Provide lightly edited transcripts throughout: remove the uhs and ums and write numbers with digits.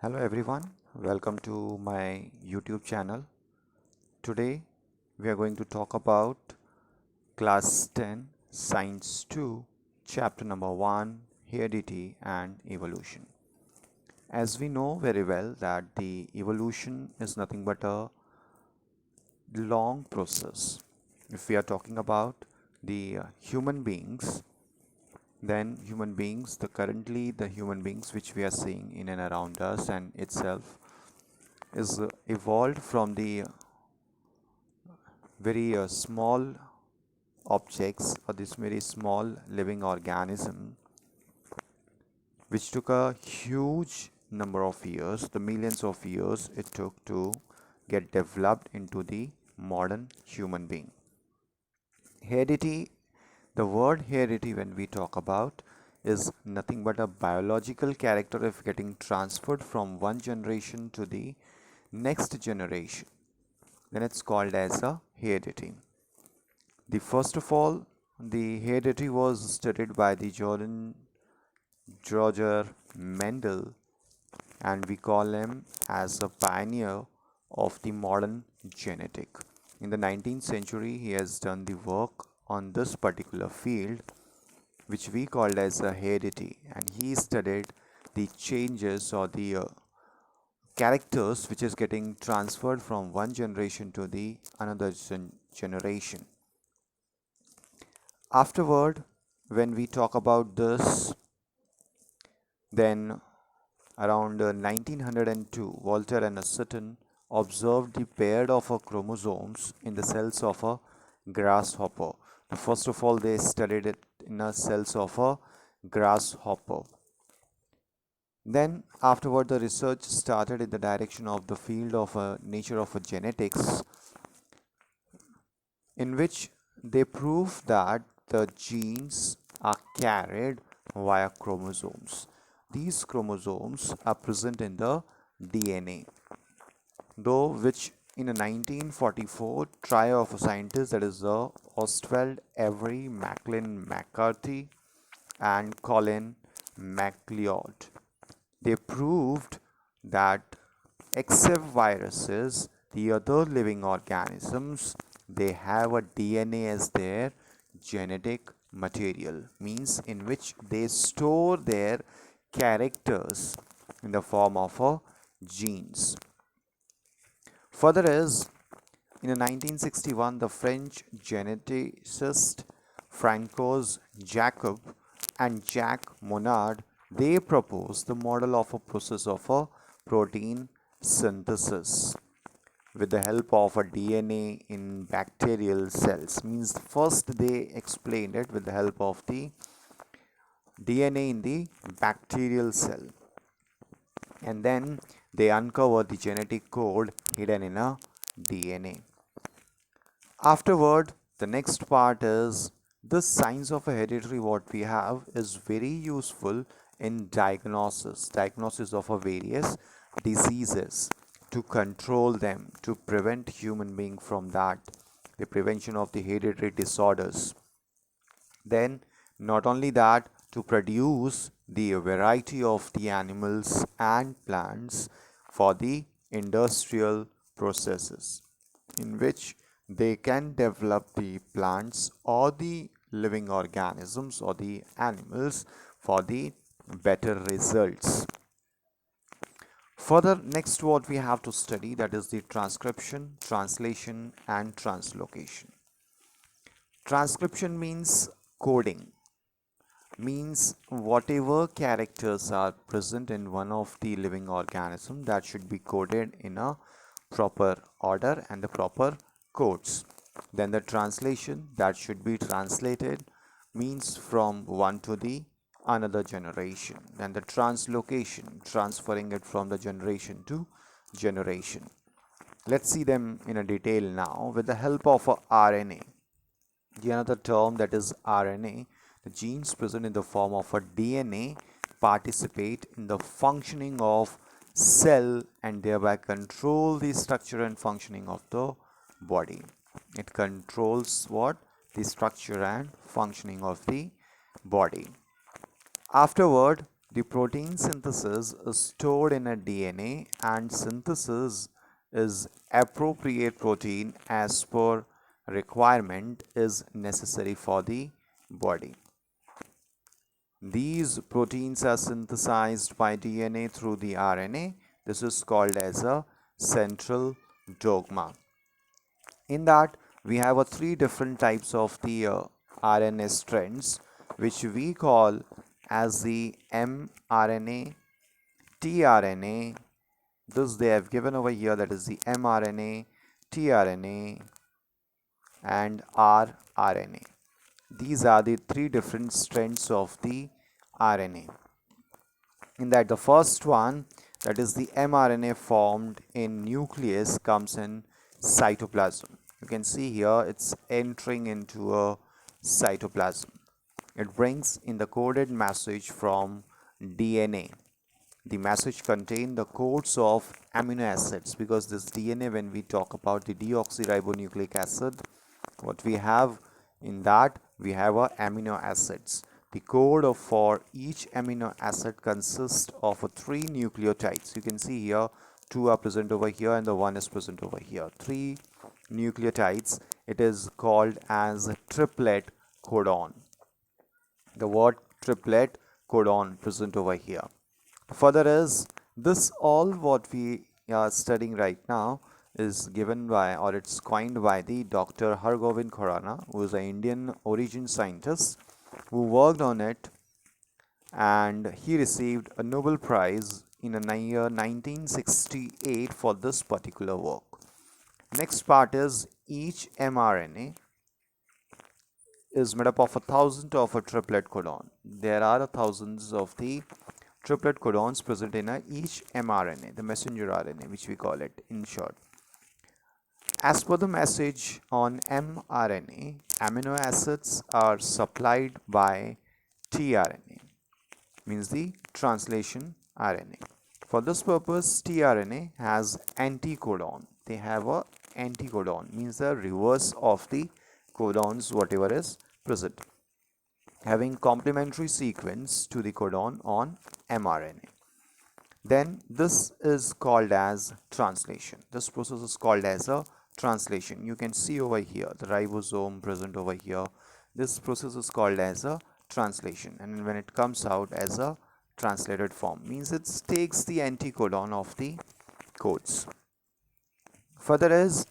Hello everyone, welcome to my YouTube channel. Today we are going to talk about Class 10, Science 2, chapter number 1, Heredity and Evolution. As we know very well that the evolution is nothing but a long process. If we are talking about the human beings, then currently the human beings which we are seeing in and around us and itself is evolved from the very small objects or this very small living organism which took a huge number of years, the millions of years it took to get developed into the modern human being. Heredity, the word heredity when we talk about is nothing but a biological character of getting transferred from one generation to the next generation. Then it's called as a heredity. The first of all, the heredity was studied by the Roger Mendel, and we call him as a pioneer of the modern genetic. In the 19th century, he has done the work on this particular field, which we called as a heredity, and he studied the changes or the characters which is getting transferred from one generation to the another generation. Afterward, when we talk about this, then around 1902, Walter and Sutton observed the pair of chromosomes in the cells of a grasshopper. First of all, they studied it in the cells of a grasshopper. Then afterward, the research started in the direction of the field of nature of genetics, in which they prove that the genes are carried via chromosomes. These chromosomes are present in the DNA, though which in a 1944 trio of scientists, that is Oswald Avery, Macklin McCarthy and Colin MacLeod, they proved that except viruses, the other living organisms, they have a DNA as their genetic material, means in which they store their characters in the form of genes. Further is, in 1961, the French geneticist Francois Jacob and Jacques Monod, they proposed the model of a process of a protein synthesis with the help of a DNA in bacterial cells. Means first they explained it with the help of the DNA in the bacterial cell, and then they uncover the genetic code hidden in a DNA. Afterward, the next part is the science of hereditary. What we have is very useful in diagnosis of a various diseases, to control them, to prevent human being from that, the prevention of the hereditary disorders. Then not only that, to produce the variety of the animals and plants for the industrial processes, in which they can develop the plants or the living organisms or the animals for the better results. Further, next what we have to study, that is the transcription, translation and translocation. Transcription means coding, means whatever characters are present in one of the living organism, that should be coded in a proper order and the proper codes. Then the translation, that should be translated, means from one to the another generation. Then the translocation, transferring it from the generation to generation. Let's see them in a detail now with the help of a RNA. The another term, that is RNA, the genes present in the form of a DNA participate in the functioning of cell and thereby control the structure and functioning of the body. It controls what? The structure and functioning of the body. Afterward, The protein synthesis is stored in a DNA, and synthesis is appropriate protein as per requirement is necessary for the body. These proteins are synthesized by DNA through the RNA. This is called as a central dogma. In that, we have three different types of the RNA strands, which we call as the mRNA, tRNA. This they have given over here, that is the mRNA, tRNA, and rRNA. These are the three different strands of the RNA. In that, the first one, that is the mRNA formed in nucleus, comes in cytoplasm. You can see here it's entering into a cytoplasm. It brings in the coded message from DNA. The message contains the codes of amino acids, because this DNA, when we talk about the deoxyribonucleic acid, what we have in that, we have amino acids. The code for each amino acid consists of three nucleotides. You can see here two are present over here and the one is present over here. Three nucleotides. It is called as triplet codon. The word triplet codon present over here. Further is this, all what we are studying right now is given by, or it's coined by the Dr. Hargobind Khorana, who is an Indian origin scientist who worked on it, and he received a Nobel Prize in the year 1968 for this particular work. Next part is each mRNA is made up of 1,000 of a triplet codon. There are thousands of the triplet codons present in each mRNA, the messenger RNA, which we call it in short. As per the message on mRNA, amino acids are supplied by tRNA, means the translation RNA. For this purpose, tRNA has anticodon. They have a anticodon, means the reverse of the codons whatever is present, having complementary sequence to the codon on mRNA. Then this is called as translation. This process is called as a translation. You can see over here the ribosome present over here. This process is called as a translation, and when it comes out as a translated form, means it takes the anticodon of the codes. Further is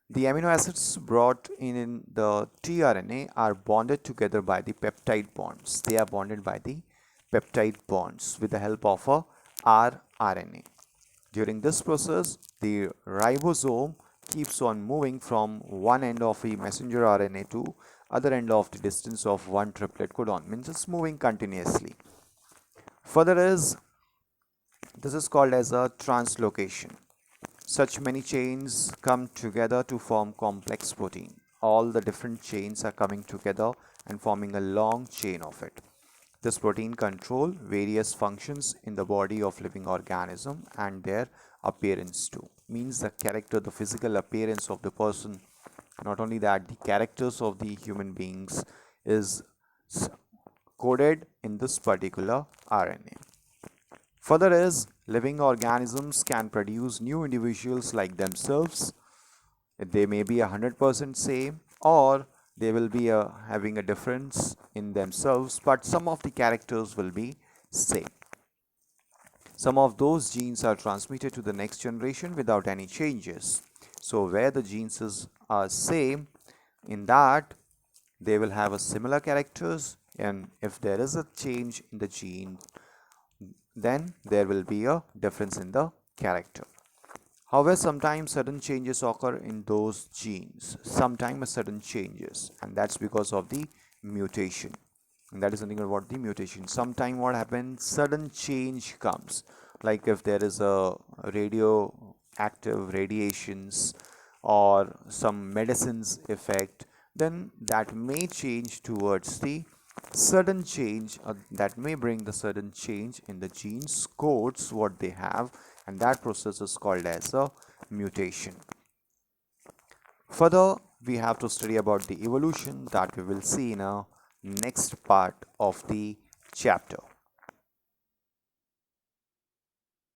the amino acids brought in the tRNA are bonded together by the peptide bonds. They are bonded by the peptide bonds with the help of a rRNA. During this process, the ribosome keeps on moving from one end of the messenger RNA to other end of the distance of one triplet codon, means it's moving continuously. Further is, this is called as a translocation. Such many chains come together to form complex protein. All the different chains are coming together and forming a long chain of it. This protein control various functions in the body of living organism and their appearance too. Means the character, the physical appearance of the person. Not only that, the characters of the human beings is coded in this particular RNA. Further is, living organisms can produce new individuals like themselves. They may be 100% same, or they will be having a difference in themselves, but some of the characters will be same. Some of those genes are transmitted to the next generation without any changes. So where the genes are same, in that they will have a similar characters, and if there is a change in the gene, then there will be a difference in the character. However, sometimes sudden changes occur in those genes. Sometimes sudden changes, and that's because of the mutation. And that is something about the mutation. Sometimes what happens, sudden change comes. Like if there is a radioactive radiations or some medicines effect, then that may change towards the sudden change, that may bring the sudden change in the genes codes what they have, and that process is called as a mutation. Further, we have to study about the evolution, that we will see in a next part of the chapter.